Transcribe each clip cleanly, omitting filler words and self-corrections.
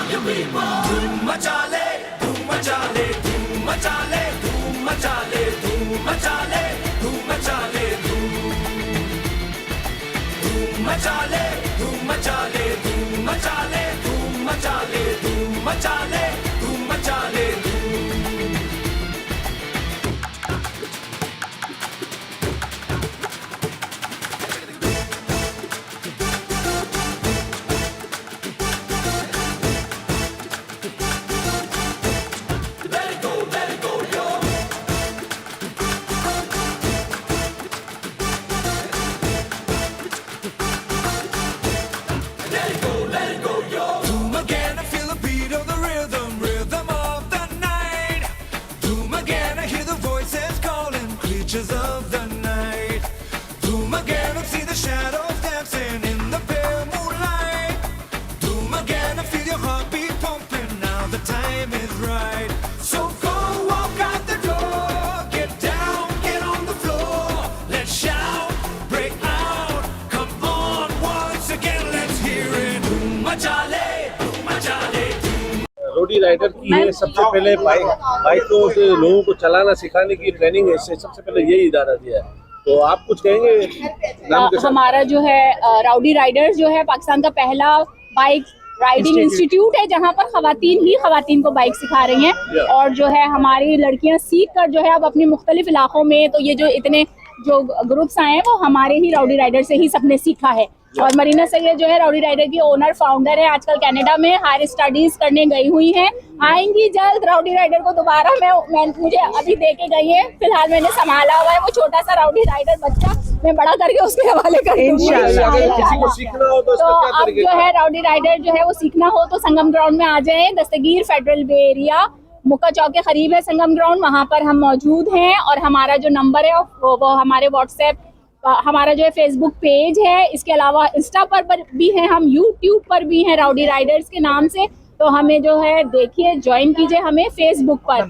धूम मचा ले, धूम मचा ले, धूम मचा ले, धूम मचा ले, धूम मचा ले, धूम मचा ले, धूम मचा ले, धूम मचा ले, धूम मचा ले, धूम मचा ले, धूम मचा ले, धूम मचा ले। Of the night, Doom again, I see the shadows dancing in the pale moonlight. Doom again, I feel your heartbeat pumping. Now the time is right. So go walk out the door, get down, get on the floor. Let's shout, break out, come on once again. Let's hear it. Doom machale, doom machale, doom. Roadie rider की है। सबसे पहले बाइकों से लोगों को चलाना सिखाने की ट्रेनिंग है, सबसे पहले यही इदारा दिया है। तो आप कुछ कहेंगे नाम के साथ? हमारा जो है राउडी राइडर्स जो है पाकिस्तान का पहला बाइक राइडिंग इंस्टीट्यूट है, जहाँ पर खवातीन को बाइक सिखा रही हैं। और जो है हमारी लड़कियां सीख कर जो है अब अपने मुख्तलिफ इलाकों में, तो ये जो इतने जो ग्रुप्स आए हैं वो हमारे ही राउडी राइडर से ही सबने सीखा है। और मरीना सैयद जो है राउडी राइडर की ओनर फाउंडर है, आजकल कनाडा में हायर स्टडीज करने गई हुई हैं, आएंगी जल्द। राउडी राइडर को दोबारा मुझे अभी दे के गई है, फिलहाल मैंने संभाला हुआ है वो छोटा सा राउडी राइडर बच्चा, मैं बड़ा करके उसके हवाले कर दूंगी। तो अब जो है राउडी राइडर जो है वो सीखना हो तो संगम ग्राउंड में आ जाए। दस्तगीर फेडरल बे एरिया मुक्का चौक के करीब है संगम ग्राउंड, वहाँ पर हम मौजूद हैं। और हमारा जो नंबर है वो हमारे व्हाट्सएप, हमारा जो है फेसबुक पेज है, इसके अलावा इंस्टा पर भी हैं, हम यूट्यूब पर भी हैं राउडी राइडर्स के नाम से। तो हमें जो है देखिए, ज्वाइन कीजिए हमें फेसबुक पर।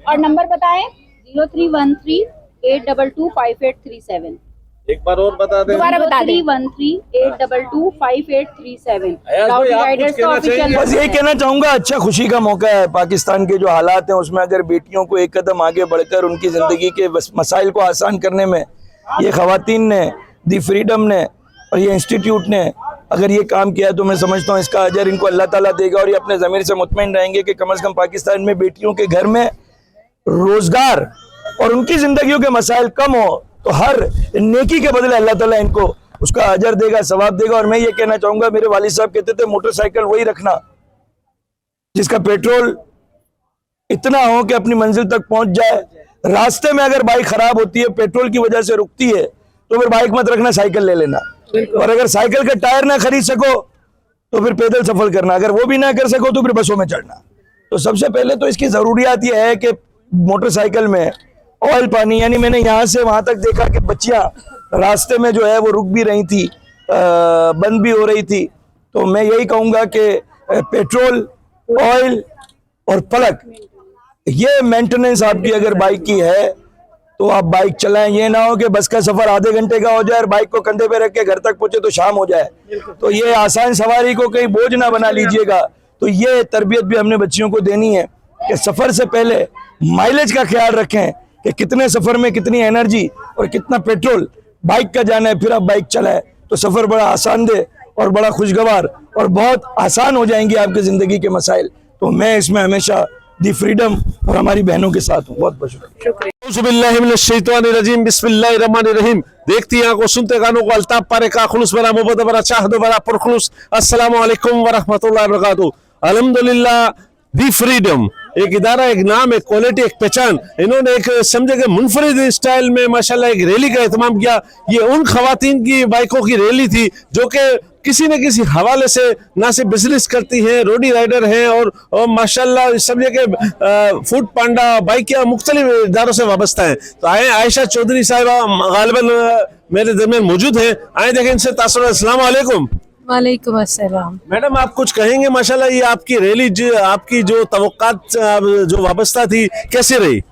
और नंबर बताएं 0313-822-5837। एक बार और बता दें, दोबारा बता दें 0313-822-5837। राउडी राइडर्स का ऑफिशियल। बस यही कहना चाहूंगा, अच्छा खुशी का मौका है। पाकिस्तान के जो हालात हैं उसमें अगर बेटियों को एक कदम आगे बढ़कर उनकी जिंदगी के मसाइल को आसान करने में ये खवातीन ने, दी फ्रीडम ने और ये इंस्टीट्यूट ने अगर ये काम किया तो मैं समझता हूँ इसका अजर इनको अल्लाह ताला देगा। और ये अपने ज़मीर से मुतमईन रहेंगे कि कम से कम पाकिस्तान में बेटियों के घर में रोजगार और उनकी जिंदगियों के मसाइल कम हो तो हर नेकी के बदले अल्लाह ताला इनको उसका अजर देगा, सवाब देगा। और मैं ये कहना चाहूँगा, मेरे वालिद साहब कहते थे मोटरसाइकिल वही रखना जिसका पेट्रोल इतना हो कि अपनी मंजिल तक पहुँच जाए। रास्ते में अगर बाइक खराब होती है, पेट्रोल की वजह से रुकती है, तो फिर बाइक मत रखना, साइकिल ले लेना। और अगर साइकिल के टायर ना खरीद सको तो फिर पैदल सफर करना, अगर वो भी ना कर सको तो फिर बसों में चढ़ना। तो सबसे पहले तो इसकी जरूरियात ये है कि मोटरसाइकिल में ऑयल पानी, यानी मैंने यहाँ से वहां तक देखा कि बच्चियां रास्ते में जो है वो रुक भी रही थी, बंद भी हो रही थी। तो मैं यही कहूँगा कि पेट्रोल, ऑयल और प्लग, ये मेंटेनेंस आपकी अगर बाइक की है तो आप बाइक चलाएं। ये ना हो कि बस का सफर आधे घंटे का हो जाए और बाइक को कंधे पे रख के घर तक पहुंचे तो शाम हो जाए। तो ये आसान सवारी को कहीं बोझ ना बना लीजिएगा। तो ये तरबियत भी हमने बच्चियों को देनी है कि सफर से पहले माइलेज का ख्याल रखें कि कितने सफर में कितनी एनर्जी और कितना पेट्रोल बाइक का जाना है, फिर आप बाइक चलाएं तो सफर बड़ा आसान दे और बड़ा खुशगवार और बहुत आसान हो जाएंगी आपकी जिंदगी के मसाइल। तो मैं इसमें हमेशा दी फ्रीडम और हमारी बहनों के साथ हूँ। बहुत बहुत शुक्रिया। बिस्मिल्लाहिर्रहमानिर्रहीम। देखती आंखों, सुनते कानों को, अल्ताफ पारे का खुलूस बरा, मोहब्बत बरा, चाहत बरा, पुरखुलूस। अस्सलामु अलैकुम व रहमतुल्लाहि व बरकातहू। अल्हम्दुलिल्लाह, दी फ्रीडम एक इदारा, एक नाम, एक क्वालिटी, एक पहचान। इन्होंने एक समझे कि मुनफरिद स्टाइल में माशाल्लाह एक रैली का एहतमाम किया। ये उन खवातीन की बाइकों की रैली थी जो कि किसी न किसी हवाले से ना सिर्फ बिजनेस करती हैं, रोडी राइडर हैं और माशाल्लाह समझे कि फूड पांडा बाइक या मुख्तलिफ इदारों से वाबस्ता है। तो आए आयशा चौधरी साहिबा गालिबन मेरे दरमियान मौजूद हैं, आए देखें इनसे तासुर। अस्सलाम वालेकुम। वालेकुम अस्सलाम। मैडम, आप कुछ कहेंगे? माशाल्लाह ये आपकी रैली, आपकी जो तवक्कात जो वाबस्ता थी, कैसी रही?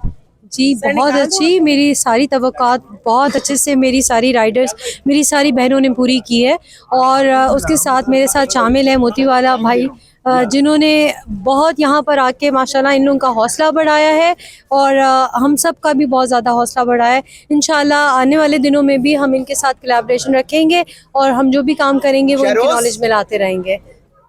जी बहुत अच्छी, मेरी सारी तवक्कात बहुत अच्छे से मेरी सारी राइडर्स, मेरी सारी बहनों ने पूरी की है। और उसके साथ मेरे साथ शामिल है मोतीवाला भाई जिन्होंने बहुत यहाँ पर आके माशाल्लाह इन लोगों का हौसला बढ़ाया है और हम सब का भी बहुत ज़्यादा हौसला बढ़ाया है। इंशाल्लाह आने वाले दिनों में भी हम इनके साथ कोलैबोरेशन रखेंगे और हम जो भी काम करेंगे वो इनकी नॉलेज में लाते रहेंगे।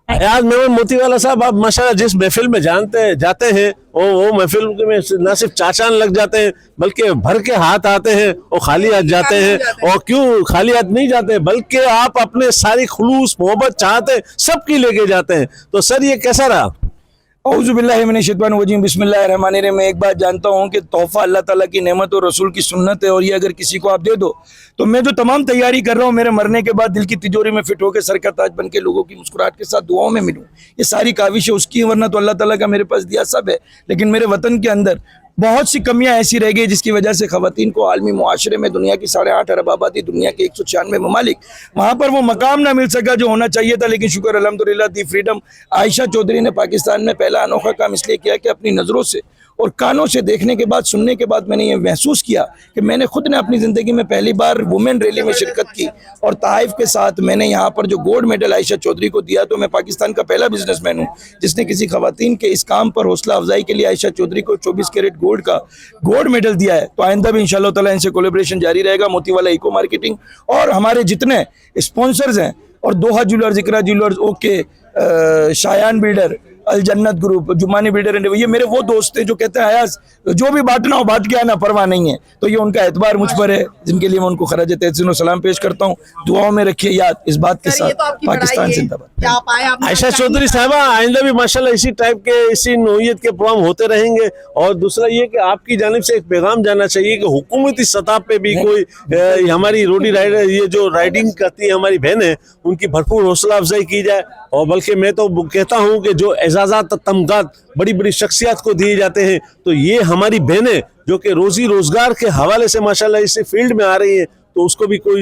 यार मेमन मोतीवाला साहब, आप माशाल्लाह जिस महफिल में जाते हैं वो महफिल में न सिर्फ चाचान लग जाते हैं बल्कि भर के हाथ आते हैं और खाली हाथ जाते हैं। और क्यों खाली हाथ नहीं जाते बल्कि आप अपने सारी खुलूस मोहब्बत चाहते सबकी लेके जाते हैं। तो सर ये कैसा रहा? औज़ुबिल्लाहि मिनश्शैतानिर्रजीम, बिस्मिल्लाहिर्रहमानिर्रहीम। मैं एक बात जानता हूँ कि तोहफा अल्लाह ताला की नेमत और रसूल की सुन्नत है और ये अगर किसी को आप दे दो तो मैं जो तमाम तैयारी कर रहा हूँ मेरे मरने के बाद दिल की तिजोरी में फिट होकर सर का ताज बन के लोगों की मुस्कुराहट के साथ दुआओं में मिलूँ, ये सारी काविश है उसकी, वरना तो अल्लाह ताला का मेरे पास दिया सब है। लेकिन मेरे वतन के अंदर बहुत सी कमियां ऐसी रह गई जिसकी वजह से ख़वातीन को आलमी मुआशरे में, दुनिया की 8.5 अरब आबादी, दुनिया के 196 ममालिक, वहाँ पर वो मकाम ना मिल सका जो होना चाहिए था। लेकिन शुक्र अल्हम्दुलिल्लाह दी फ्रीडम आयशा चौधरी ने पाकिस्तान में पहला अनोखा काम इसलिए किया कि अपनी नज़रों से और कानों से देखने के बाद, सुनने के बाद मैंने ये महसूस किया कि मैंने खुद ने अपनी ज़िंदगी में पहली बार वुमेन रैली में शिरकत की और ताइफ के साथ मैंने यहाँ पर जो गोल्ड मेडल आयशा चौधरी को दिया। तो मैं पाकिस्तान का पहला बिजनेसमैन हूँ जिसने किसी खवातीन के इस काम पर हौसला अफजाई के लिए आयशा चौधरी को 24 कैरेट गोल्ड का गोल्ड मेडल दिया है। तो आइंदा भी इंशाअल्लाह ताला इनसे कोलैबोरेशन जारी रहेगा। मोतीवाला इको मार्केटिंग और हमारे जितने स्पॉन्सर्स हैं और दोहा ज्वेलर्स, इकरा ज्वेलर्स, ओके, शायान बिल्डर, अल जन्नत ग्रुप, जुमानी बिल्डर एंड ये मेरे वो दोस्त हैं जो कहते हैं अयाज जो भी बांटना हो बांट के आना, परवाह नहीं है। तो ये उनका एतबार मुझ पर है जिनके लिए मैं उनको खराज तहसीन और सलाम पेश करता हूँ। दुआओं में रखिए याद इस बात के साथ, पाकिस्तान जिंदाबाद। आयशा चौधरी साहबा, आइंदा भी माशाल्लाह इसी टाइप के, इसी नौइयत के प्रोग्राम होते रहेंगे। और दूसरा ये कि आपकी जानिब से एक पैगाम जाना चाहिए कि हुकूमती सतह पे भी कोई हमारी रोडी राइडर, ये जो राइडिंग करती है हमारी बहनें, उनकी भरपूर हौसला अफजाई की जाए। और बल्कि मैं तो कहता हूँ कि जो एजाज़ात तमगात बड़ी बड़ी शख्सियत को दिए जाते हैं, तो ये हमारी बहनें जो कि रोजी रोजगार के हवाले से माशाल्लाह इस फील्ड में आ रही हैं, तो उसको भी कोई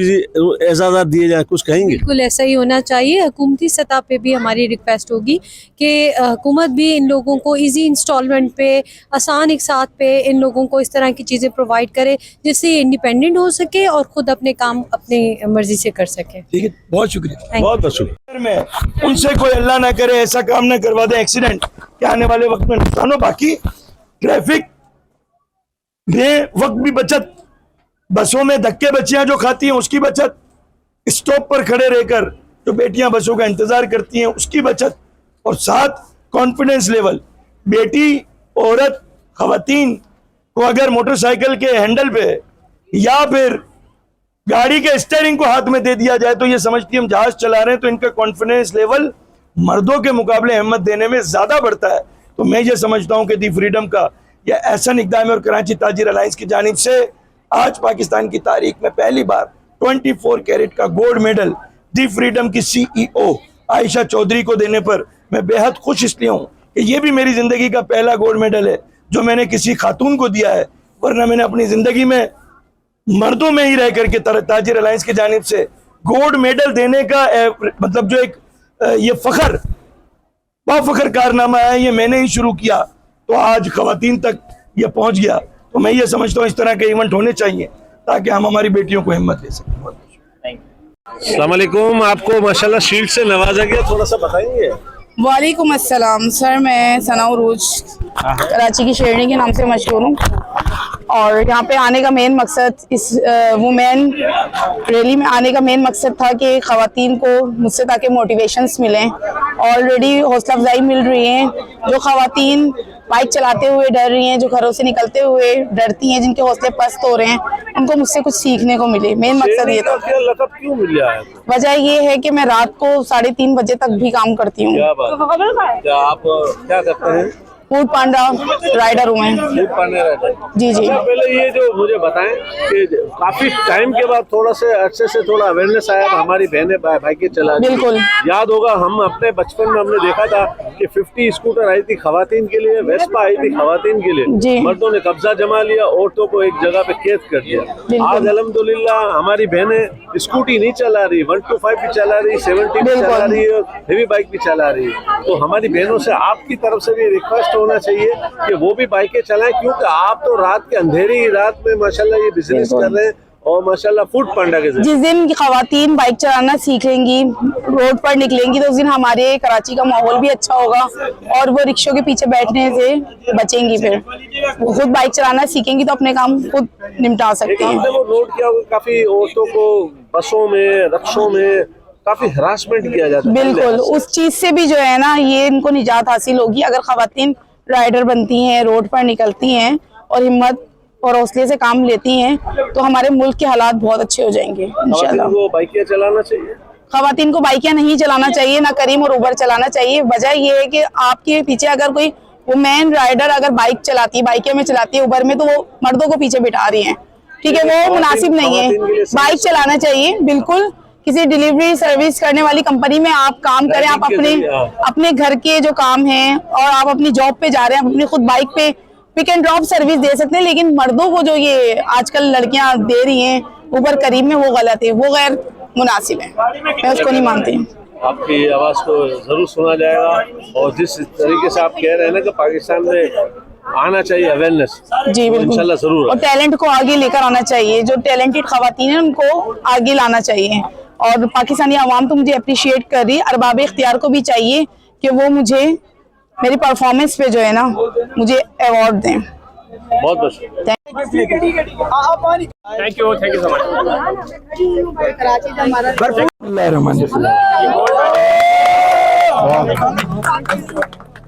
एजाज़ात दिए जाए। कुछ कहेंगे? बिल्कुल ऐसा ही होना चाहिए। हुकूमती सतह पे भी हमारी रिक्वेस्ट होगी कि हुकूमत भी इन लोगों को इजी इंस्टॉलमेंट पे, आसान एक साथ पे इन लोगों को इस तरह की चीज़ें प्रोवाइड करे जिससे इंडिपेंडेंट हो सके और ख़ुद अपने काम अपनी मर्जी से कर सके। ठीक है, बहुत शुक्रिया। बहुत बहुत शुक्रिया। में उनसे कोई अल्लाह ना करे ऐसा काम ना करवा दे एक्सीडेंट कि आने वाले वक्त में नुकसान हो। बाकी ट्रैफिक में वक्त भी बचत, बसों में धक्के बच्चियां जो खाती हैं उसकी बचत, स्टॉप पर खड़े रहकर जो बेटियां बसों का इंतजार करती हैं उसकी बचत, और साथ कॉन्फिडेंस लेवल। बेटी, औरत, खवातीन को अगर मोटरसाइकिल के हैंडल पे या फिर गाड़ी के स्टीयरिंग को हाथ में दे दिया जाए तो ये समझती हम जहाज चला रहे हैं, तो इनका कॉन्फिडेंस लेवल मर्दों के मुकाबले हिम्मत देने में ज्यादा बढ़ता है। तो मैं ये समझता हूँ कि दी फ्रीडम का यह ऐसा इक़दाम है और कराची ताजिर अलायंस की जानिब से आज पाकिस्तान की तारीख में पहली बार 24 कैरेट का गोल्ड मेडल दी फ्रीडम की CEO आयशा चौधरी को देने पर मैं बेहद खुश इसलिए हूँ कि ये भी मेरी जिंदगी का पहला गोल्ड मेडल है जो मैंने किसी खातून को दिया है, वरना मैंने अपनी जिंदगी में मर्दों में ही रह करके ताजिर अलायंस की जानिब से गोल्ड मेडल देने का मतलब जो एक ये फखर, बाफखर कारनामा है, ये मैंने ही शुरू किया तो आज खवातीन तक ये पहुंच गया। तो मैं ये समझता हूँ इस तरह के इवेंट होने चाहिए ताकि हम हमारी बेटियों को हिम्मत दे सकें। अस्सलाम वालेकुम, आपको माशाल्लाह शील्ड से नवाजा गया, थोड़ा सा बताएंगे? वालेकुम अस्सलाम सर, मैं सना उरूज कराची की शेरनी के नाम से मशहूर हूँ और यहाँ पे आने का मेन मकसद, इस वुमेन रैली में आने का मेन मकसद था कि ख़वातीन को मुझसे ताकि मोटिवेशंस मिलें। ऑलरेडी हौसला अफजाई मिल रही है। जो ख़वातीन बाइक चलाते हुए डर रही हैं, जो घरों से निकलते हुए डरती हैं, जिनके हौसले पस्त हो रहे हैं, उनको मुझसे कुछ सीखने को मिले। मेन मकसद ये था। लक़ब क्यों मिल रहा है? वजह ये है कि मैं रात को 3:30 बजे तक भी काम करती हूँ। क्या आप क्या करते हैं? फूड पांडा राइडर हूँ मैं। जी जी। पहले ये जो मुझे बताएं कि काफी टाइम के बाद थोड़ा से अच्छे से थोड़ा अवेयरनेस आया, हमारी बहनें भाई के चला। बिल्कुल याद होगा, हम अपने बचपन में हमने देखा था कि 50 स्कूटर आई थी खवातीन के लिए, वेस्पा आई थी खवातीन के लिए, मर्दों ने कब्जा जमा लिया, औरतों को एक जगह पे कैद कर दिया। आज अल्हम्दुलिल्लाह हमारी बहनें स्कूटी नहीं चला रही, 125 भी चला रही, 70 भी चला रही है, हेवी बाइक भी चला रही है। तो हमारी बहनों से आपकी तरफ से भी रिक्वेस्ट होना चाहिए कि वो भी बाइकें चलाएं, क्योंकि आप तो रात के अंधेरी रात में माशाल्लाह ये बिजनेस कर रहे हैं और माशाल्लाह फूड पांडा के जरिए जिस दिन खवातीन बाइक चलाना सीखेंगी, रोड पर निकलेंगी, तो उस दिन हमारे कराची का माहौल भी अच्छा होगा और वो रिक्शों के पीछे बैठने से बचेंगी। फिर वो खुद बाइक चलाना सीखेंगी तो अपने काम खुद निपटा सकती हैं। आपने वो नोट किया होगा, काफी औरतों को बसों में, रिक्शों में काफी हरासमेंट किया जाता है। बिल्कुल, उस चीज से भी जो है ना, ये इनको निजात हासिल होगी अगर खवातीन राइडर बनती हैं, रोड पर निकलती हैं और हिम्मत और हौसले से काम लेती हैं, तो हमारे मुल्क के हालात बहुत अच्छे हो जाएंगे इंशाल्लाह। वो बाइकियां चलाना चाहिए, खवातीन को बाइकियां नहीं चलाना चाहिए, ना करीम और उबर चलाना चाहिए। वजह ये है कि आपके पीछे अगर कोई वुमेन राइडर अगर बाइक चलाती है, बाइकें में चलाती है, उबर में, तो वो मर्दों को पीछे बिठा रही हैं। ठीक है, वो मुनासिब नहीं है। बाइक चलाना चाहिए बिल्कुल। किसी डिलीवरी सर्विस करने वाली कंपनी में आप काम करें, आप अपने घर के जो काम हैं और आप अपनी जॉब पे जा रहे हैं, आप अपनी खुद बाइक पे पिक एंड ड्रॉप सर्विस दे सकते हैं। लेकिन मर्दों को जो ये आजकल लड़कियां दे रही हैं उबर करीब में, वो गलत है, वो गैर मुनासिब है, मैं उसको नहीं मानती। आपकी आवाज को जरूर सुना जाएगा। और जिस तरीके से आप कह रहे हैं ना कि पाकिस्तान में आना चाहिए अवेयरनेस, जी बिल्कुल, इंशाल्लाह जरूर। और टैलेंट को आगे लेकर आना चाहिए, जो टैलेंटेड खवातीन हैं उनको आगे लाना चाहिए। और पाकिस्तानी आवाम तो मुझे अप्रिशिएट कर रही है, अरबाब इख्तियार को भी चाहिए कि वो मुझे मेरी परफॉर्मेंस पे जो है ना मुझे अवार्ड दें। बहुत बहुत शुक्रिया, थैंक यू सो मच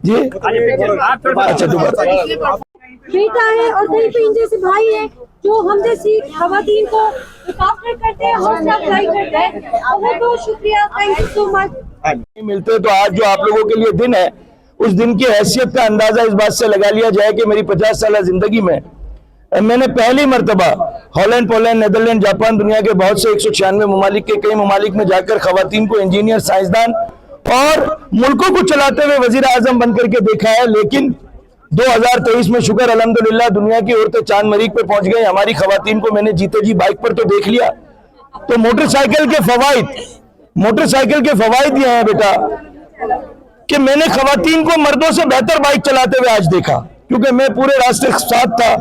जी। अच्छा दोबारा बेटा है और कहीं पे इन जैसे भाई है जो हम जैसी खवातीन को मुकाबला करते हैं, हौसला अफजाई करते हैं। बहुत बहुत शुक्रिया, थैंक यू सो मच। मिलते तो आज जो आप लोगों के लिए दिन है, उस दिन की हैसियत का अंदाजा इस बात से लगा लिया जाए कि मेरी 50 साल जिंदगी में मैंने पहली मरतबा हॉलैंड, पोलैंड, नेदरलैंड, जापान, दुनिया के बहुत से 196 ममालिक के कई ममालिक में जाकर खवातीन को इंजीनियर, साइंसदान और मुल्कों को चलाते हुए वजीर आजम बनकर के देखा है। लेकिन 2023 में शुक्र अल्हम्दुलिल्लाह दुनिया की औरतें चांद मरीख पे पहुंच गई। हमारी खवातीन को मैंने जीते जी बाइक पर तो देख लिया। तो मोटरसाइकिल के फवाइद ये हैं बेटा कि मैंने खवातीन को मर्दों से बेहतर बाइक चलाते हुए आज देखा, क्योंकि मैं पूरे रास्ते साथ था।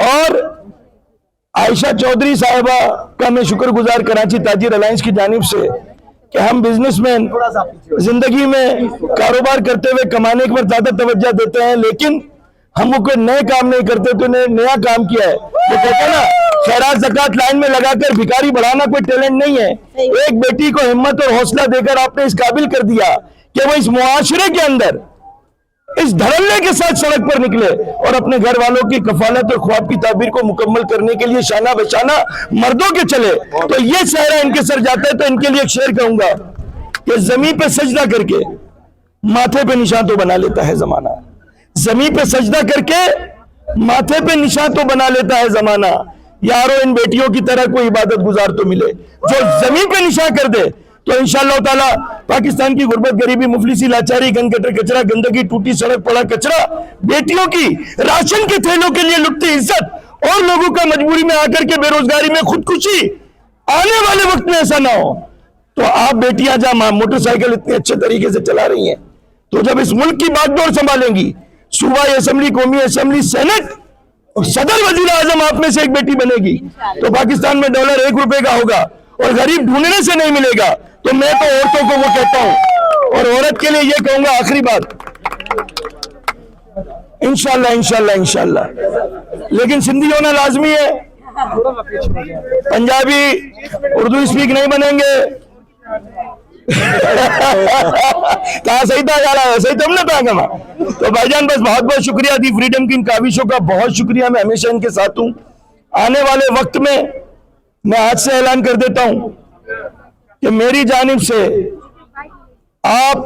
और आयशा चौधरी साहिबा का मैं शुक्रगुजार कराची ताजिर अलायंस की जानिब से कि हम बिजनेसमैन जिंदगी में कारोबार करते हुए कमाने पर ज्यादा तवज्जो देते हैं, लेकिन हम वो कोई नए काम नहीं करते। तो नया काम किया है, तो कहते हैं ना खैरात ज़कात लाइन में लगाकर भिखारी बढ़ाना कोई टैलेंट नहीं है। एक बेटी को हिम्मत और हौसला देकर आपने इस काबिल कर दिया कि वो इस मुआशरे के अंदर इस धड़ल्ले के साथ सड़क पर निकले और अपने घर वालों की कफालत और ख्वाब की ताबीर को मुकम्मल करने के लिए शाना बशाना मर्दों के चले। तो ये सहरा इनके सर जाता है। तो इनके लिए एक शेर कहूंगा कि जमीन पे सजदा करके माथे पे निशान तो बना लेता है जमाना। जमीन पे सजदा करके माथे पे निशान तो बना लेता है जमाना। यारो इन बेटियों की तरह कोई इबादत गुजार तो मिले जो जमीन पे निशान कर दे। तो इंशाअल्लाह ताला पाकिस्तान की गुर्बत, गरीबी, मुफलिसी, लाचारी, गन कटर कचरा, गंदगी, टूटी सड़क, पड़ा कचरा, बेटियों की राशन के थैलों के लिए लुटती इज्जत और लोगों का मजबूरी में आकर के बेरोजगारी में खुदकुशी, आने वाले वक्त में ऐसा ना हो। तो आप बेटियां जहां मोटरसाइकिल इतने अच्छे तरीके से चला रही हैं, तो जब इस मुल्क की बागडोर संभालेंगी, सूबाई असेंबली, कौमी असेंबली, सेनेट और सदर वजीर आजम आप में से एक बेटी बनेगी, तो पाकिस्तान में डॉलर 1 रुपए का होगा और गरीब ढूंढने से नहीं मिलेगा। तो मैं तो औरतों को वो कहता हूं और औरत के लिए ये कहूंगा आखिरी बात, इंशाल्लाह इंशाल्लाह इंशाल्लाह, लेकिन सिंधी होना लाजमी है। पंजाबी उर्दू स्पीक नहीं बनेंगे। कहा सही था यार, सही तुम ना था कमा। तो भाईजान बस बहुत बहुत शुक्रिया दी फ्रीडम की इन काविशों का, बहुत शुक्रिया। मैं हमेशा इनके साथ हूं। आने वाले वक्त में मैं आज से ऐलान कर देता हूं कि मेरी जानिब से आप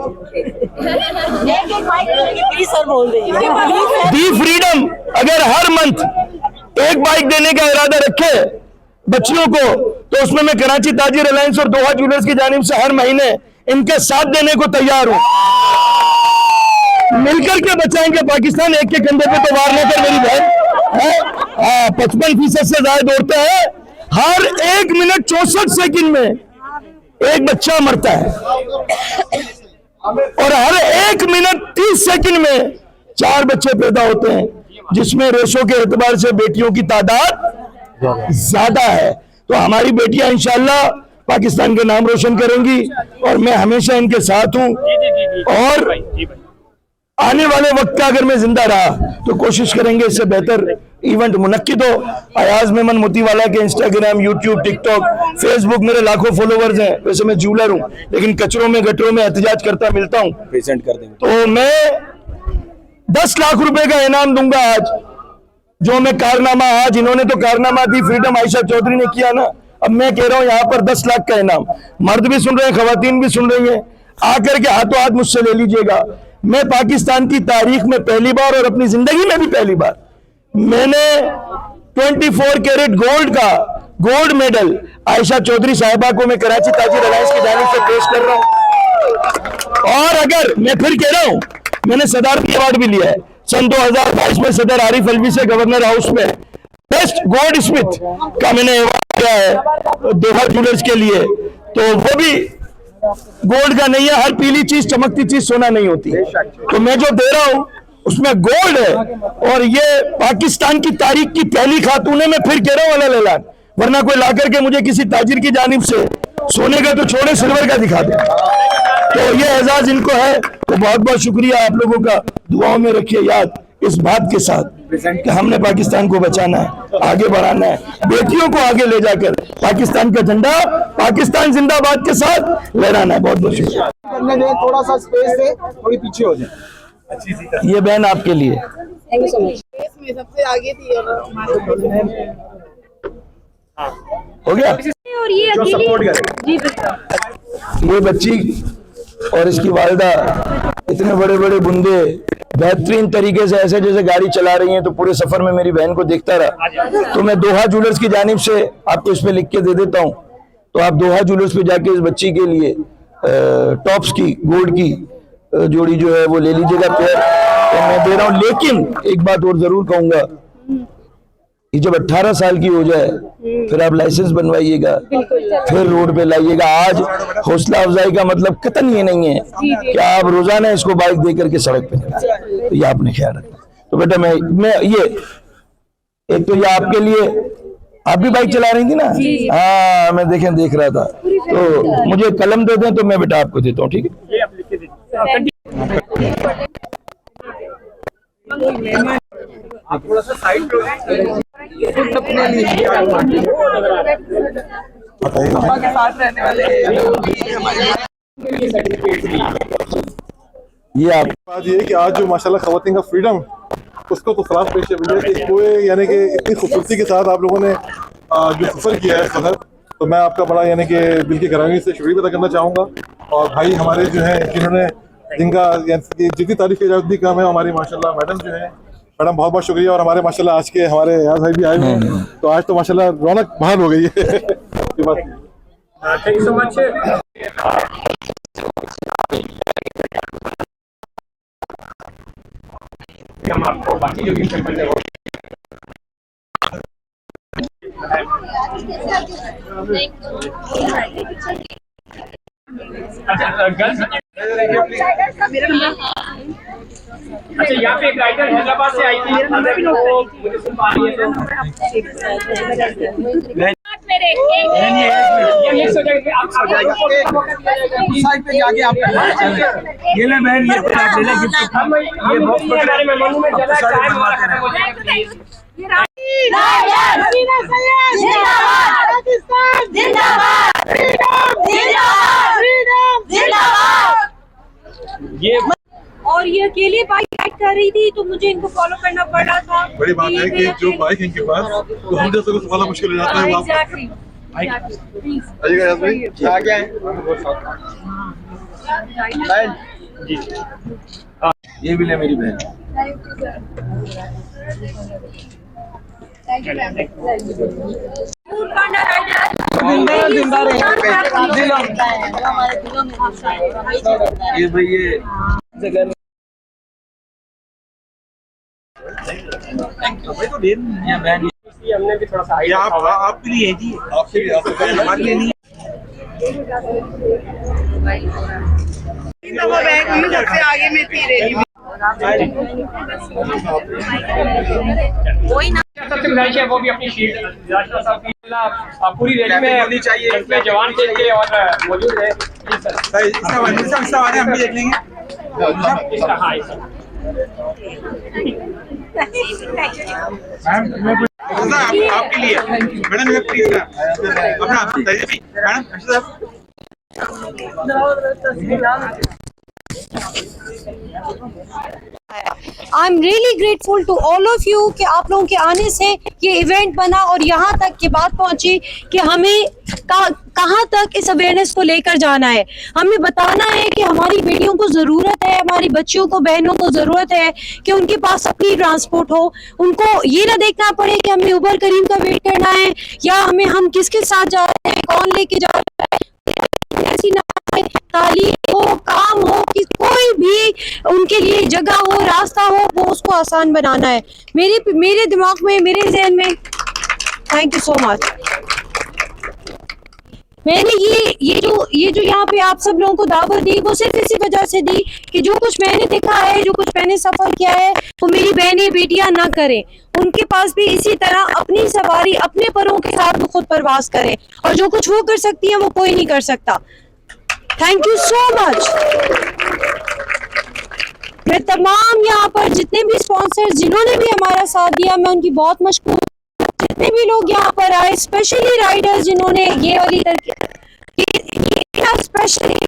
दी फ्रीडम अगर हर मंथ एक बाइक देने का इरादा रखे बच्चियों को, तो उसमें मैं कराची ताजिर अलायंस और दोहा ज्वेलर्स की जानिब से हर महीने इनके साथ देने को तैयार हूं। मिलकर के बचाएंगे पाकिस्तान, एक के कंधे पे तो वार लेकर मेरी बहन है। 55% से ज्यादा दौड़ते हैं। हर 1 मिनट 64 सेकंड में एक बच्चा मरता है और हर 1 मिनट 30 सेकंड में 4 बच्चे पैदा होते हैं, जिसमें रेशों के एतबार से बेटियों की तादाद ज्यादा है। तो हमारी बेटियां इंशाल्लाह पाकिस्तान का नाम रोशन करेंगी और मैं हमेशा इनके साथ हूं। और आने वाले वक्त का अगर मैं जिंदा रहा तो कोशिश करेंगे इससे बेहतर इवेंट मुनक्किद हो। अयाज मेमन मोतीवाला के इंस्टाग्राम, यूट्यूब, टिकटॉक, फेसबुक मेरे लाखों फॉलोवर्स हैं। वैसे मैं ज्वेलर हूं लेकिन कचरों में गटरों में एहतजाज करता मिलता हूं। प्रेजेंट कर देंगे। तो मैं 10 लाख रुपए का इनाम दूंगा आज, जो मैं कारनामा, आज इन्होंने तो कारनामा दी फ्रीडम आयशा चौधरी ने किया ना, अब मैं कह रहा हूं यहाँ पर 10 लाख का इनाम। मर्द भी सुन रहे हैं, खवातीन भी सुन रही हैं, आकर के हाथों हाथ मुझसे ले लीजिएगा। मैं पाकिस्तान की तारीख में पहली बार और अपनी जिंदगी में भी पहली बार मैंने 24 कैरेट गोल्ड का गोल्ड मेडल आयशा चौधरी साहिबा को मैं कराची ताजिर अलायंस की जानिब से पेश कर रहा हूं। और अगर मैं फिर कह रहा हूं, मैंने सदारती अवार्ड भी लिया है सन 2022 में सदर आरिफ अलवी से गवर्नर हाउस में बेस्ट गोल्ड स्मिथ का मैंने अवार्ड दिया है दोहा ज्वेलर्स के लिए। तो वो भी गोल्ड का नहीं है, हर पीली चीज चमकती चीज सोना नहीं होती। तो मैं जो दे रहा हूं उसमें गोल्ड है और ये पाकिस्तान की तारीख की पहली खातून है। मैं फिर कह रहा हूं अल्लाह लाला, वरना कोई लाकर के मुझे किसी ताजिर की जानिब से सोने का तो छोड़े सिल्वर का दिखा दे। तो ये एजाज इनको है। तो बहुत बहुत शुक्रिया आप लोगों का, दुआओं में रखिए याद इस बात के साथ कि हमने पाकिस्तान को बचाना है, आगे बढ़ाना है, बेटियों को आगे ले जाकर पाकिस्तान का झंडा पाकिस्तान जिंदाबाद के साथ लहराना है। बहुत बहुत शुक्रिया। थोड़ा सा स्पेस से थोड़ी पीछे हो जाए। ये बहन आपके लिए सबसे आगे थी और हो गया। और ये अकेली जी बिल्कुल ये बच्ची और इसकी वालिदा इतने बड़े बड़े बुंदे बेहतरीन तरीके से ऐसे जैसे गाड़ी चला रही हैं। तो पूरे सफर में मेरी बहन को देखता रहा। तो मैं दोहा ज्वेलर्स की जानिब से आपको इसमें लिख के दे देता हूं। तो आप दोहा ज्वेलर्स पे जाके इस बच्ची के लिए टॉप्स की गोल्ड की जोड़ी जो है वो ले लीजिएगा पेयर। तो मैं दे रहा हूं। लेकिन एक बात और जरूर कहूंगा, ये जब 18 साल की हो जाए फिर आप लाइसेंस बनवाइएगा, फिर रोड पे लाइएगा। आज हौसला अफजाई का मतलब कतन ये नहीं है कि आप रोजाना इसको बाइक दे करके सड़क पे निकालें। तो ये आपने ख्याल रखना। तो बेटा मैं ये एक तो ये आपके लिए, आप भी बाइक चला रही थी ना? हाँ मैं देख रहा था। तो मुझे कलम दे दें तो मैं बेटा आपको देता हूँ, ठीक है? आप थोड़ा सा साइड ये आप बात ये है कि आज जो माशाल्लाह खवातीन का फ्रीडम, उसको तो सलाह पेश है भैया कि कोई यानी कि इतनी खूबसूरती के साथ आप लोगों ने जो सफ़र किया है सफ़र, तो मैं आपका बड़ा यानी कि दिल की गहराई से शुक्रिया अदा करना चाहूँगा। और भाई हमारे जो हैं जिन्होंने जिनका जितनी तारीफ की जाए उतनी कम है, हमारी माशाल्लाह मैडम जो है, मैडम बहुत बहुत शुक्रिया। और हमारे माशाल्लाह आज के हमारे यार भाई भी आए हुए हैं, तो आज तो माशाल्लाह रौनक बहाल हो गई है। ये बात थैंक यू सो मच। हम आपको बाकी जो गिफ्ट करते हैं अच्छा गर्ल्स अच्छा यहाँ पे एक राइटर हैदराबाद से आई थी, मुझे सुन पा रही है ये मिक्स हो जाएगा। आप साइड पे जाके आप ये ले बहन, ये आप ले ले गिफ्ट। हम ये बॉक्स हमारे मेहमानों में ज्यादा टाइम ये और ये अकेले बाइक राइड कर रही थी तो मुझे इनको फॉलो करना पड़ रहा था। बड़ी बात है कि जो बाइक इनके पास, तो हम जैसे को संभालना मुश्किल हो जाता है। एग्जैक्टली आइएगा यार भाई, आ गया है जी ये भी ले मेरी बहन। ये भाई ये भाई तो दिन ये बहन, हमने भी थोड़ा सा आपके लिए है जी, आपके लिए हमारे लिए नहीं। तो वो बैग में सबसे आगे में थी रैली में। कोई ना सबसे गुजारिश है वो भी अपनी शीट राष्ट्र साहब की पूरी रैली में होनी चाहिए, इसमें जवान थे के और मौजूद है। हम भी देख लेंगे। आपके लिए मैडम प्लीज अपना madam I am really grateful to all of you कि आप लोगों के आने से ये इवेंट बना और यहाँ तक की बात पहुँची कि हमें कहाँ तक इस अवेयरनेस को लेकर जाना है। हमें बताना है कि हमारी बेटियों को ज़रूरत है, हमारी बच्चियों को, बहनों को ज़रूरत है कि उनके पास अपनी ट्रांसपोर्ट हो। उनको ये ना देखना पड़े कि हमें उबर करीम का वेट करना है या हम किसके साथ जा रहे हैं, कौन लेके जा रहा है। ऐसी ना तालीम हो, काम हो, कि कोई भी उनके लिए जगह हो, रास्ता हो, वो उसको आसान बनाना है। मेरे दिमाग में, मेरे जहन में, थैंक यू सो मच। मैंने ये जो यहाँ पे आप सब लोगों को दावत दी वो सिर्फ इसी वजह से दी कि जो कुछ मैंने देखा है, जो कुछ मैंने सफर किया है, वो मेरी बहनें बेटियां ना करें। उनके पास भी इसी तरह अपनी सवारी अपने परों के साथ वो खुद परवास करें और जो कुछ वो कर सकती है वो कोई नहीं कर सकता। Thank you so much. मैं तमाम यहाँ पर जितने भी स्पॉन्सर्स जिन्होंने भी हमारा साथ दिया, मैं उनकी बहुत मशकूर। जितने भी लोग यहाँ पर आए, स्पेशली राइडर्स जिन्होंने ये वाली स्पेशली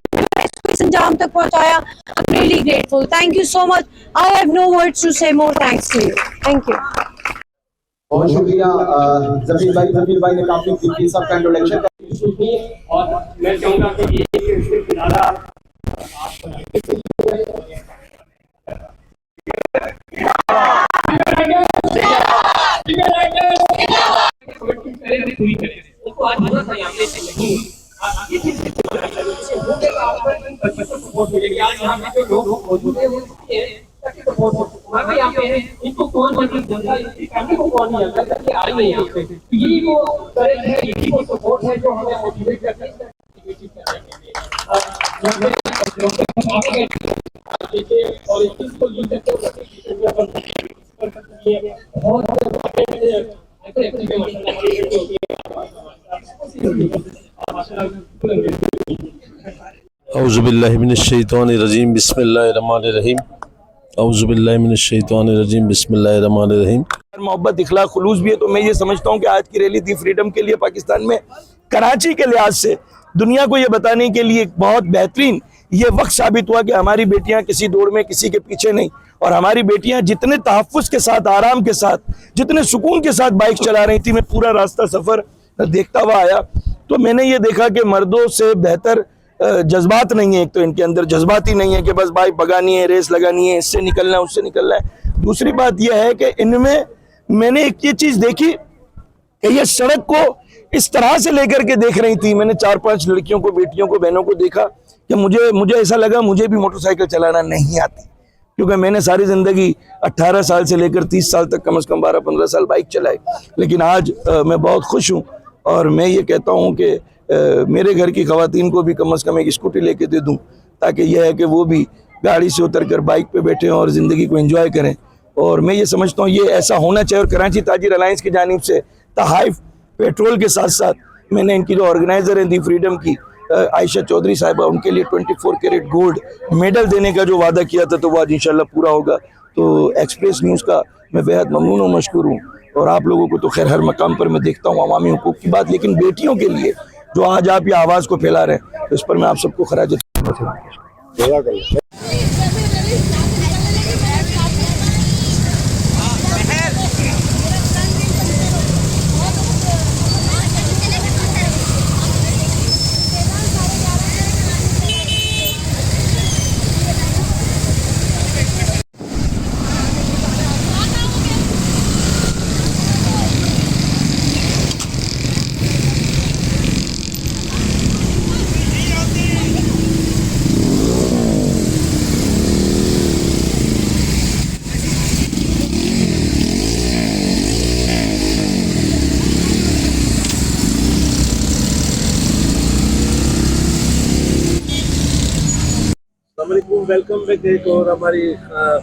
इस अंजाम तक पहुँचाया, I am really grateful. Thank you so much. I have no words to say more thanks to you. Thank you. बहुत शुक्रिया जमीर भाई ने काफी कीमती सबका इंट्रोडक्शन और मैं चाहूंगा कि ये किनारा पूरी करें उसको आज मजा था यहाँ पे ये चीज सपोर्ट मिलेगी। आज यहाँ पे जो लोग मौजूद है वो यहाँ पे है, इनको कौन जनता फैमिली को कौन नहीं जानता कि आई है यहाँ पे। यही वो करेज है, यही वो सपोर्ट है जो हमें मोटिवेट करता है और इसको यूज करते औज़ुबिल्लाहि मिनश्शैतानिर्रजीम बिस्मिल्लाहिर्रहमानिर्रहीम औज़ुबिल्लाहि मिनश्शैतानिर्रजीम बिस्मिल्लाहिर्रहमानिर्रहीम। मोहब्बत, इखलाक, खुलूस भी है। तो मैं ये समझता हूँ कि आज की रैली दी फ्रीडम के लिए पाकिस्तान में कराची के लिहाज से दुनिया को ये बताने के लिए बहुत बेहतरीन ये वक्त साबित हुआ कि हमारी बेटियां किसी दौड़ में किसी के पीछे नहीं, और हमारी बेटियां जितने तहफ़्फ़ुज़ के साथ, आराम के साथ, जितने सुकून के साथ बाइक चला रही थी। मैं पूरा रास्ता सफ़र देखता हुआ आया तो मैंने ये देखा कि मर्दों से बेहतर जज्बात नहीं है। एक तो इनके अंदर जज्बात ही नहीं है कि बस बाइक भगानी है, रेस लगानी है, इससे निकलना है, उससे निकलना है। दूसरी बात यह है कि इनमें मैंने एक ये चीज़ देखी कि ये सड़क को इस तरह से लेकर के देख रही थी। मैंने 4-5 लड़कियों को, बेटियों को, बहनों को देखा कि मुझे ऐसा लगा मुझे भी मोटरसाइकिल चलाना नहीं आती, क्योंकि मैंने सारी ज़िंदगी 18 साल से लेकर 30 साल तक कम से कम 12-15 साल बाइक चलाई। लेकिन आज मैं बहुत खुश हूँ और मैं ये कहता हूँ कि मेरे घर की ख़वातीन को भी कम से कम एक स्कूटी लेके दे दूँ, ताकि यह है कि वो भी गाड़ी से उतरकर बाइक पे बैठें और ज़िंदगी को एंजॉय करें। और मैं ये समझता हूँ ये ऐसा होना चाहिए। और कराची ताजिर अलायंस की जानिब से तहाइफ पेट्रोल के साथ साथ मैंने इनकी जो ऑर्गेनाइज़र हैं दी फ्रीडम की आयशा चौधरी साहिबा, उनके लिए 24 कैरेट गोल्ड मेडल देने का जो वादा किया था तो वो आज इंशाल्लाह पूरा होगा। तो एक्सप्रेस न्यूज़ का मैं बेहद ममनून और मशकूर हूँ। और आप लोगों को तो खैर हर मकाम पर मैं देखता हूँ अवामी हुकूक की बात, लेकिन बेटियों के लिए जो आज आप ये आवाज़ को फैला रहे हैं तो इस पर मैं आप सबको खराज वेलकम बैक एक और हमारी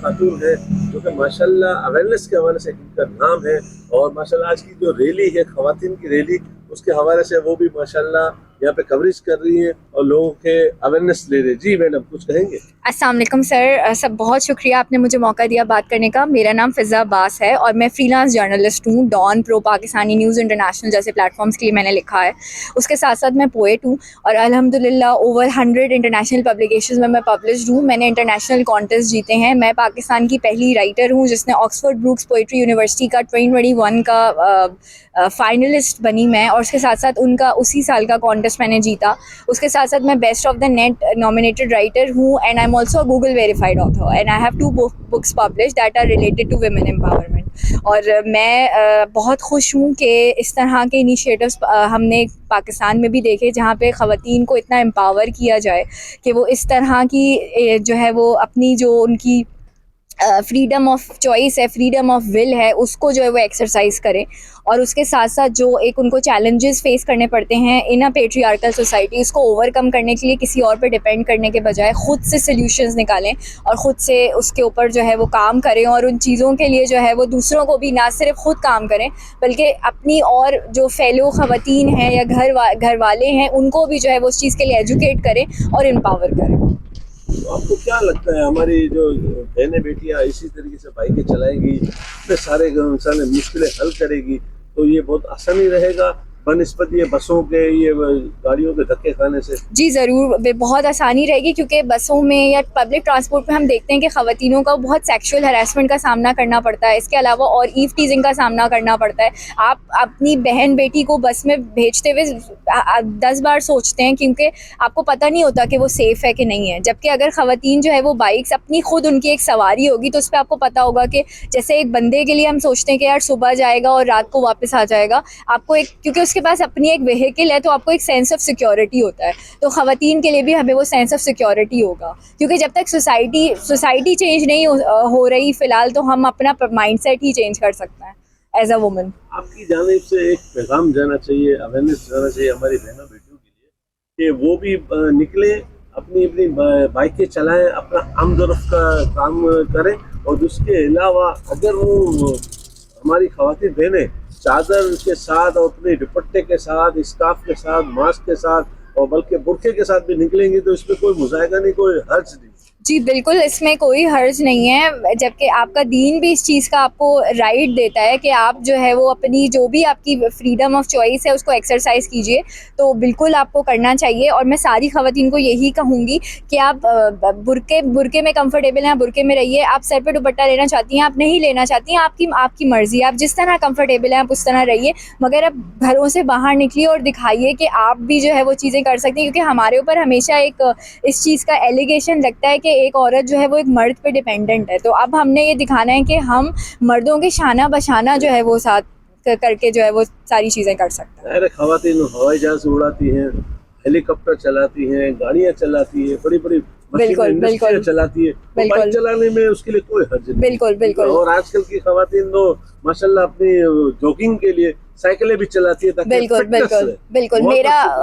खातून है जो कि माशाल्लाह अवेयरनेस के हवाले से इनका नाम है, और माशाल्लाह आज की जो रैली है खवातीन की रैली, उसके हवाले से वो भी माशाल्लाह यहाँ पे कवरेज कर रही हैं और लोगों के अवेयरनेस ले रही है। जी मैडम कुछ कहेंगे? अस्सलाम वालेकुम सर, सब बहुत शुक्रिया आपने मुझे मौका दिया बात करने का। मेरा नाम फ़िज़ा अब्बास है और मैं फ्रीलांस जर्नलिस्ट हूँ। Dawn, pro Pakistani news international जैसे प्लेटफॉर्म्स के लिए मैंने लिखा है। उसके साथ साथ मैं पोएट हूँ और अल्हम्दुलिल्लाह ओवर 100 इंटरनेशनल पब्लिकेशंस में मैं पब्लिश्ड हूँ। मैंने इंटरनेशनल कॉन्टेस्ट जीते हैं। मैं पाकिस्तान की पहली राइटर हूँ जिसने ऑक्सफोर्ड ब्रूक्स पोइट्री यूनिवर्सिटी का 2021 का फाइनलिस्ट बनी मैं, और उसके साथ साथ उनका उसी साल का कॉन्टेस्ट मैंने जीता। उसके साथ साथ मैं best of the net nominated writer हूँ and I am also Google verified author and I have 2 books published that are related to women empowerment. और मैं बहुत खुश हूँ कि इस तरह के इनिशिएटिव्स हमने पाकिस्तान में भी देखे जहाँ पे ख़वातीन को इतना एम्पावर किया जाए कि वो इस तरह की जो है वो अपनी जो उनकी फ्रीडम ऑफ चॉइस है, फ्रीडम ऑफ विल है, उसको जो है वो एक्सरसाइज करें। और उसके साथ साथ जो एक उनको चैलेंजेस फेस करने पड़ते हैं इन अ पेट्रियार्कल सोसाइटी, उसको ओवरकम करने के लिए किसी और पे डिपेंड करने के बजाय ख़ुद से सॉल्यूशंस निकालें और ख़ुद से उसके ऊपर जो है वो काम करें, और उन चीज़ों के लिए जो है वो दूसरों को भी ना सिर्फ ख़ुद काम करें बल्कि अपनी और जो फेलो ख़वातीन हैं या घर वाले हैं उनको भी जो है वो उस चीज़ के लिए एजुकेट करें और एम्पावर करें। तो आपको क्या लगता है हमारी जो बहनें बेटियां इसी तरीके से बाइकें चलाएंगी, इतने सारे इंसान मुश्किलें हल करेगी, तो ये बहुत आसानी रहेगा बनिस्बत ये बसों के, ये गाड़ियों के धक्के खाने से? जी ज़रूर, बहुत आसानी रहेगी क्योंकि बसों में या पब्लिक ट्रांसपोर्ट में हम देखते हैं कि ख़वातीनों का बहुत सेक्सुअल हरासमेंट का सामना करना पड़ता है। इसके अलावा और ईव टीजिंग का सामना करना पड़ता है। आप अपनी बहन बेटी को बस में भेजते हुए 10 बार सोचते हैं क्योंकि आपको पता नहीं होता कि वो सेफ़ है कि नहीं है। जबकि अगर ख़वातीन जो है वो बाइक्स अपनी खुद उनकी एक सवारी होगी तो उस पर आपको पता होगा कि जैसे एक बंदे के लिए हम सोचते हैं कि यार सुबह जाएगा और रात को वापस आ जाएगा, आपको एक क्योंकि के पास अपनी एक व्हीकल है तो आपको एक सेंस ऑफ सिक्योरिटी होता है। तो ख़वातीन के लिए भी हमें वो सेंस ऑफ सिक्योरिटी होगा, क्योंकि जब तक सोसाइटी चेंज नहीं हो रही फ़िलहाल, तो हम अपना माइंडसेट ही चेंज कर सकते हैं एज अ वुमन। आपकी जानिब से एक पैगाम जाना चाहिए, अवेयरनेस जाना चाहिए हमारी बहनों बेटियों के लिए कि वो भी निकले, अपनी अपनी बाइकें चलाएं, अपना आमदरफ का काम करें, और उसके अलावा अगर वो हमारी ख़वातीन बहनें चादर के साथ और अपने दुपट्टे के साथ, स्कार्फ के साथ, मास्क के साथ और बल्कि बुर्के के साथ भी निकलेंगी तो इसमें कोई मुज़ायका नहीं, कोई हर्ज नहीं। जी बिल्कुल, इसमें कोई हर्ज नहीं है, जबकि आपका दीन भी इस चीज़ का आपको राइट देता है कि आप जो है वो अपनी जो भी आपकी फ्रीडम ऑफ चॉइस है उसको एक्सरसाइज कीजिए। तो बिल्कुल आपको करना चाहिए, और मैं सारी ख़वातीन को यही कहूँगी कि आप बुर्के में कंफर्टेबल हैं, आप बुर्के में रहिए। आप सर पे दुपट्टा लेना चाहती हैं, आप नहीं लेना चाहती हैं, आपकी मर्ज़ी, आप जिस तरह कंफर्टेबल हैं आप उस तरह रहिए, मगर आप घरों से बाहर निकलिए और दिखाइए कि आप भी जो है वो चीज़ें कर सकती हैं। क्योंकि हमारे ऊपर हमेशा एक इस चीज़ का एलिगेशन लगता है कि एक औरत जो है वो एक मर्द पे डिपेंडेंट है। तो अब हमने ये दिखाना है कि हम मर्दों के शाना बशाना जो है वो साथ करके जो है वो सारी चीज़ें कर सकते हैं। अरे ख़वातीन हवाई जहाज़ उड़ाती हैं, हेलीकॉप्टर चलाती हैं, गाड़ियाँ चलाती है, बड़ी बड़ी बिल्कुल चलाती है, तो बाइक चलाने में उसके लिए कोई हर्ज नहीं। बिल्कुल। और आजकल की ख़वातीन तो माशाल्लाह अपनी जॉगिंग के लिए साइकिलें भी चलाती है ताकि बिल्कुल।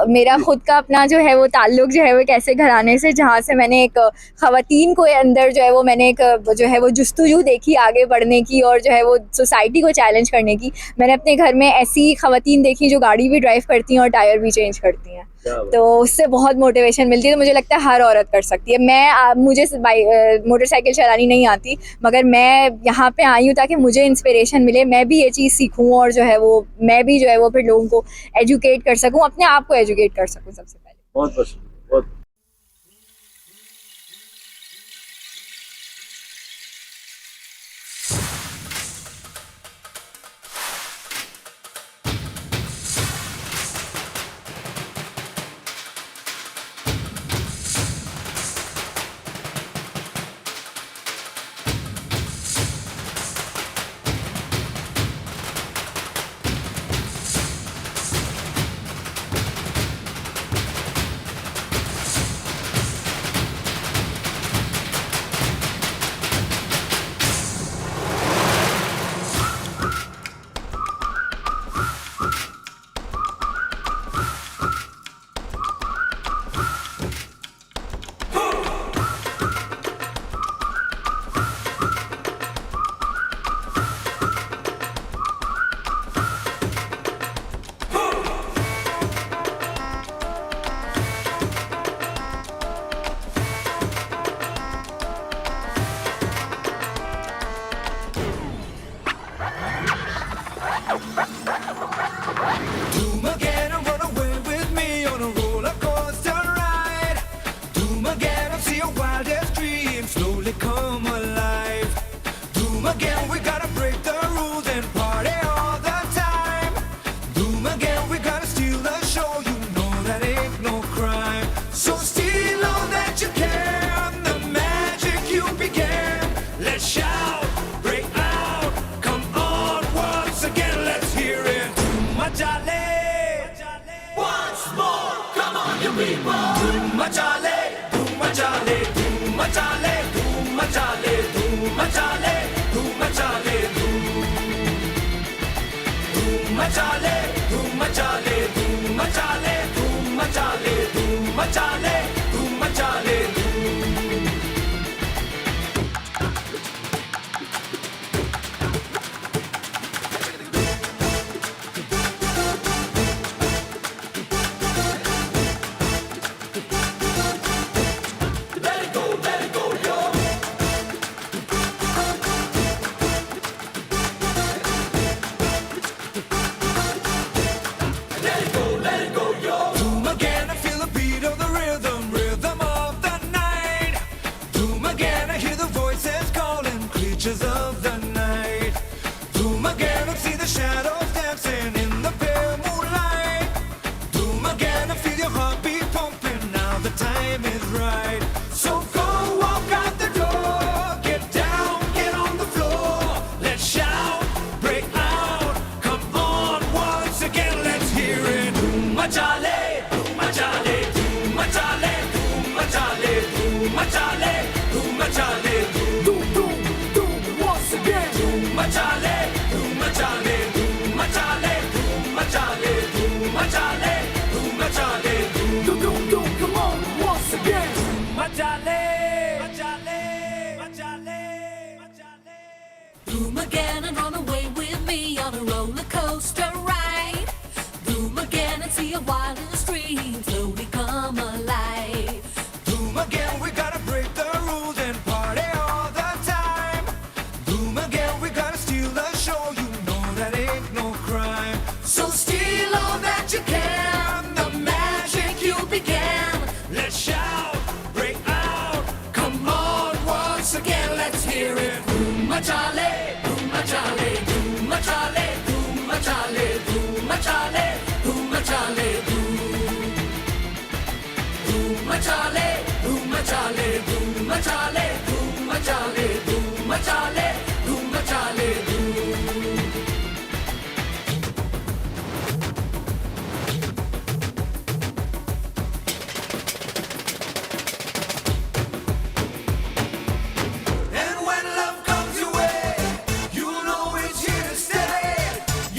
मेरा खुद का अपना जो है वो ताल्लुक जो है वो एक ऐसे घराने से जहाँ से मैंने एक ख़वातीन को अंदर जो है वो मैंने एक जो है वो जुस्तजू देखी आगे बढ़ने की और जो है वो सोसाइटी को चैलेंज करने की। मैंने अपने घर में ऐसी ख़वातीन देखी जो गाड़ी भी ड्राइव करती हैं और टायर भी चेंज करती हैं, तो उससे बहुत मोटिवेशन मिलती है। तो मुझे लगता है हर औरत कर सकती है। मुझे मोटरसाइकिल चलानी नहीं आती, मगर मैं यहाँ पे आई हूँ ताकि मुझे इंस्पिरेशन मिले, मैं भी ये चीज़ सीखूँ और जो है वो मैं भी जो है वो फिर लोगों को एजुकेट कर सकूँ, अपने आप को एजुकेट कर सकूँ सबसे पहले। बहुत मचा ले धूम मचा ले Boom again, I feel the beat of the rhythm, rhythm of the night. Boom again, I hear the voices calling, creatures of the night. Boom again, I see the shadows dancing in the pale moonlight. Boom again, I feel your heartbeat pumping, now the time is right. So go walk out the door, get down, get on the floor. Let's shout, break out, come on once again, let's hear it. Boom machale, boom machale, boom machale, boom machale, boom machale, boom machale, boom boom boom once again. Boom machale, boom machale, boom machale, boom machale, boom machale, boom machale, boom boom boom come on once again. Boom machale, machale, machale, machale. Boom again and run away with me on a roller coaster ride. Boom again and see a wildest dream slowly come alive. Boom again, we gotta break the rules and party all the time. Boom again, we gotta steal the show, you know that ain't no crime. So steal all that you can, the magic you began. Let's shout, break out, come on once again, let's hear it. Boom machale, boom machale, boom machale, boom machale, boom machale, boom machale, boom. Boom machale, boom machale, boom machale, boom machale, boom machale, boom machale, boom. And when love comes your way, you know it's here to stay.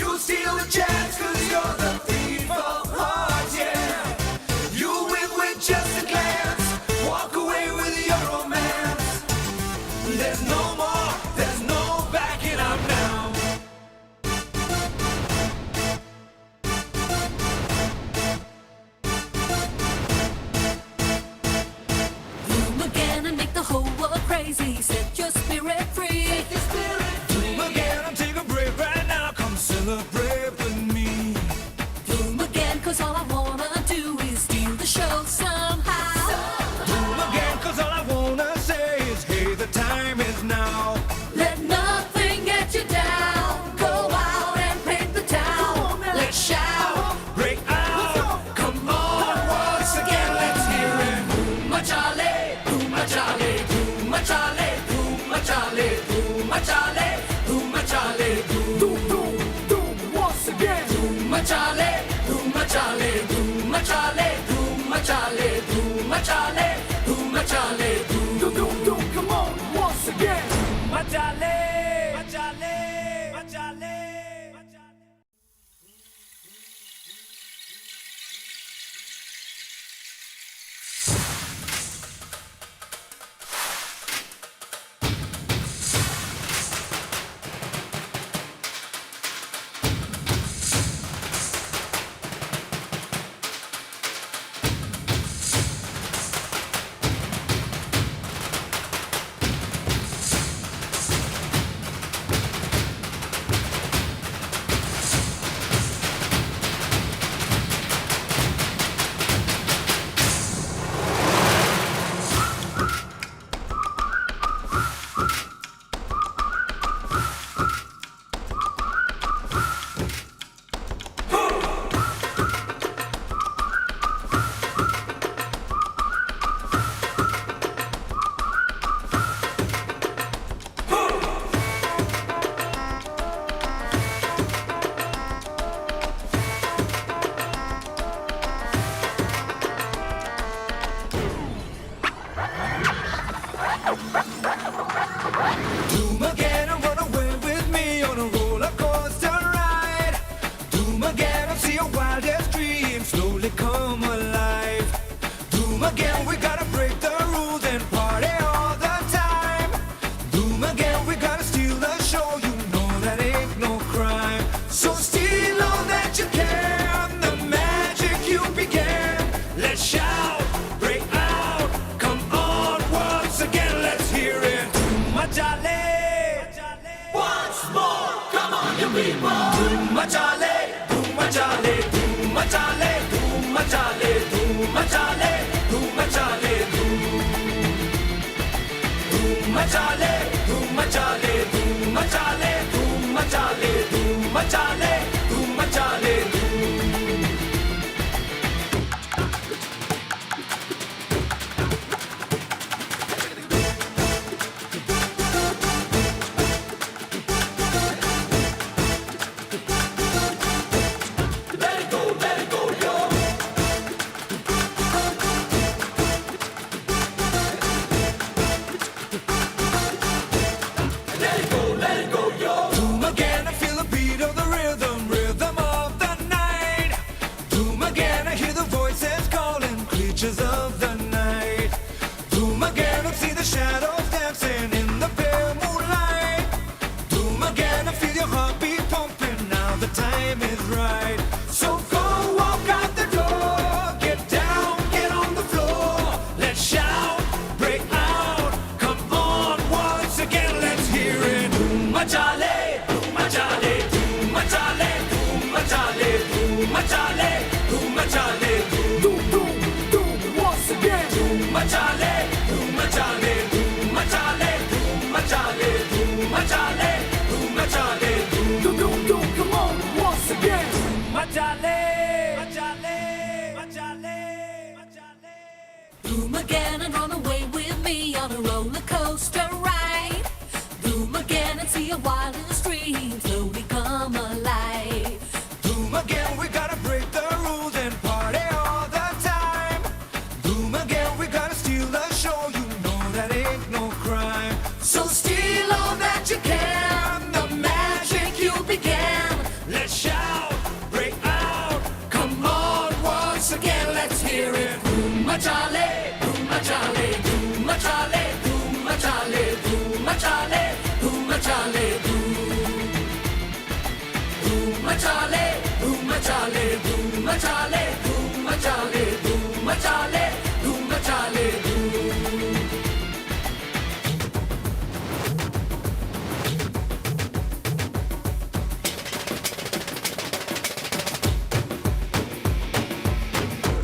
You steal the chance 'cause you're the thief of hearts, yeah. You win with just a glance, walk away with your romance. There's no more, there's no backing up now. Boom again and make the whole world crazy. Set your spirit free. Boom again, I'm taking a break right now, come celebrate with me. Boom again, 'cause all I wanna do is steal the show somehow. Boom again, 'cause all I wanna say is, hey, the time is now. Let nothing get you down. Go out and paint the town. Let's shout, break out, come on once again, let's hear it. Boom machale, boom machale, boom machale, boom machale, boom machale, boom machale, boom boom boom once again. Boom machale, boom machale, boom machale, boom machale, boom machale, boom machale, boom boom boom come on once again. Machale, machale, machale, machale. धूम मचा ले धूम मचा ले धूम मचा ले धूम मचा ले धूम मचा ले धूम मचा ले धूम मचा ले धूम मचा ले धूम मचा ले धूम मचा ले धूम मचा ले धूम मचा ले Doom again, I feel the beat of the rhythm, rhythm of the night. Doom again, I hear the voices calling, creatures of the night. Doom again, I see the shadows dancing in the pale moonlight. Doom again, I feel your heartbeat pumping, now the time is right. So go walk out the door, get down, get on the floor. Let's shout, break out, come on once again, let's hear it. Doom machale, doom machale, doom machale, doom machale, doom machale, doom machale, doom doom doom once again. Doom machale, doom machale, doom machale, doom machale, doom machale, doom machale, doom doom doom come on once again. Doom machale, machale, machale, machale. Boom again and run away with me on a roller coaster ride. Boom again and see a wild stream slowly come alive. Doom again, we gotta break the rules and party all the time. Doom again, we gotta steal the show, you know that ain't no crime. So steal all that you can, the magic you began. Let's shout, break out, come on once again, let's hear it. Doom machale, doom machale, doom machale, doom machale, doom machale, doom machale, doom machale, doom machale, doom machale, doom machale, doom machale, doom machale, doom.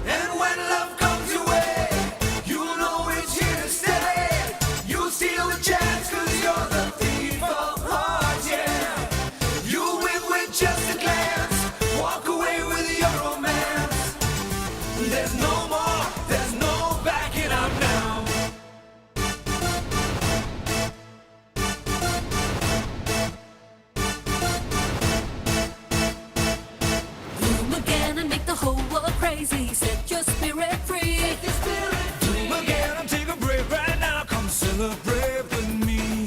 And when love comes your way, you know it's here to stay. You steal the chance 'cause you're the thief of hearts, yeah. You win with just a glance, walk away with your romance. There's no more, there's no backing up now. Boom again and make the whole world crazy. Set your spirit free. Doom again, I'm taking a break right now, come celebrate with me.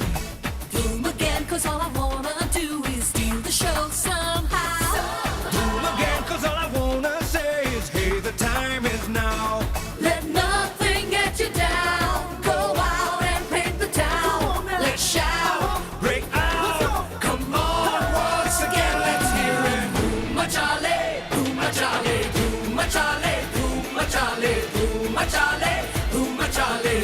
Boom again, 'cause all I wanna do is steal the show somehow. Doom again, 'cause all I wanna say is, hey, the time is now. Let nothing get you down. Go out and paint the town. Let's shout. Break out, come on once again, let's hear it. Doom machale, doom machale, doom machale, doom machale, doom machale, doom machale,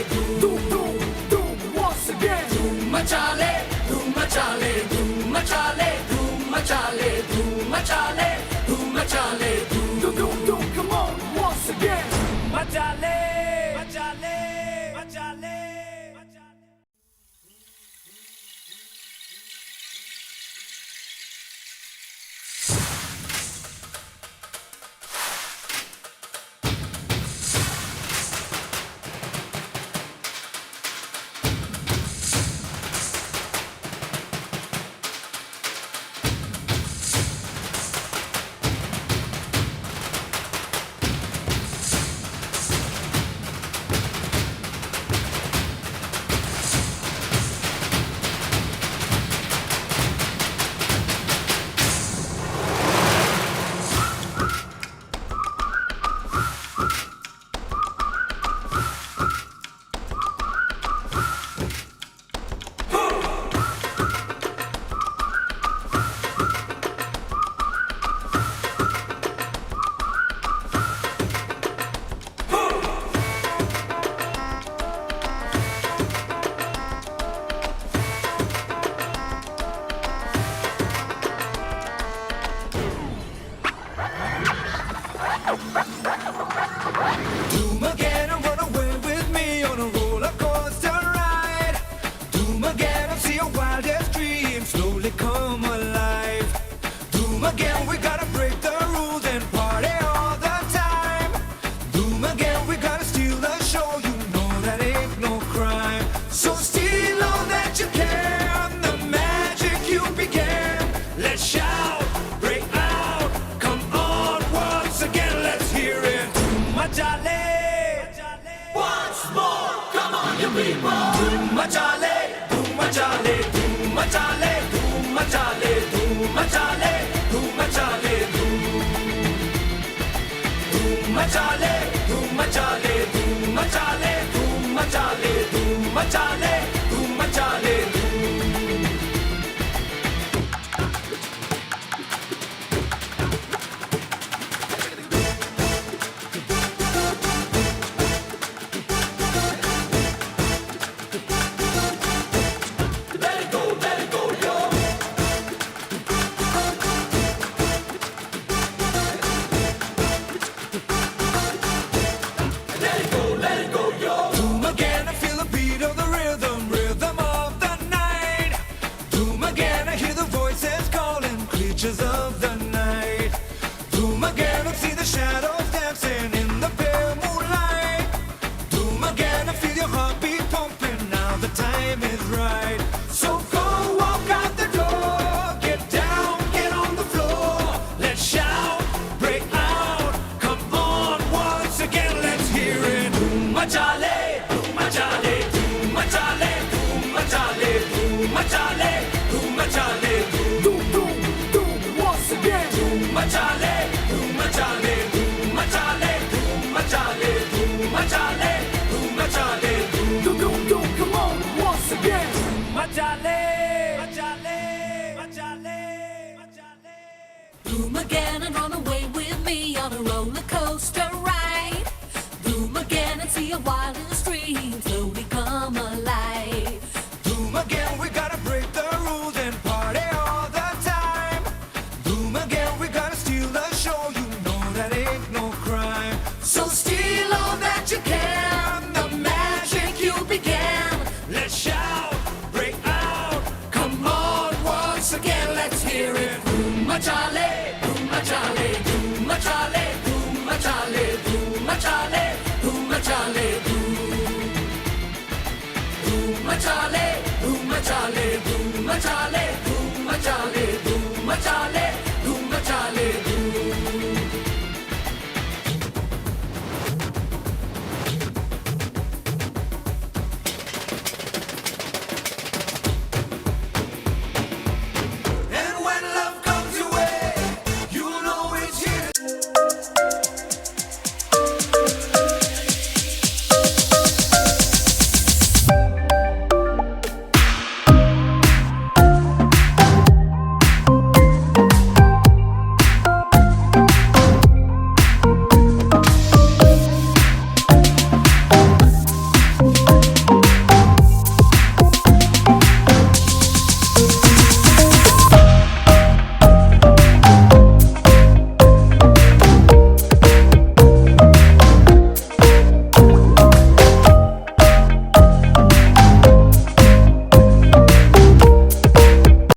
doom doom doom once again. Doom machale, doom machale, doom machale, doom machale, doom machale, doom machale, doom doom doom come on once again. Machale, machale, machale, machale. again, we gotta break the rules and party all the time. Boom again, we gotta steal the show, you know that ain't no crime. So steal all that you can, the magic you began. Let's shout, break out, come on once again, let's hear it. Machale, once more, come on you people. Machale, machale, machale, machale, machale, machale, machale, machale, machale, machale, machale, machale. Boom again, I feel the beat of the rhythm, rhythm of the night. Boom again, I hear the voices calling, creatures of the night. Boom again, I see the shadows dancing in the pale moonlight. Boom again, I feel your heartbeat pumping, now the time is right. So go walk out the door, get down, get on the floor. Let's shout, break out, come on once again, let's hear it. Machale, machale, machale, machale, machale, machale, once again. Machale, machale, machale, machale, machale, machale, come on, once again. Machale, machale, machale, machale. Boom again and run away with me on a roller coaster ride. Boom again and see a wild in the streams.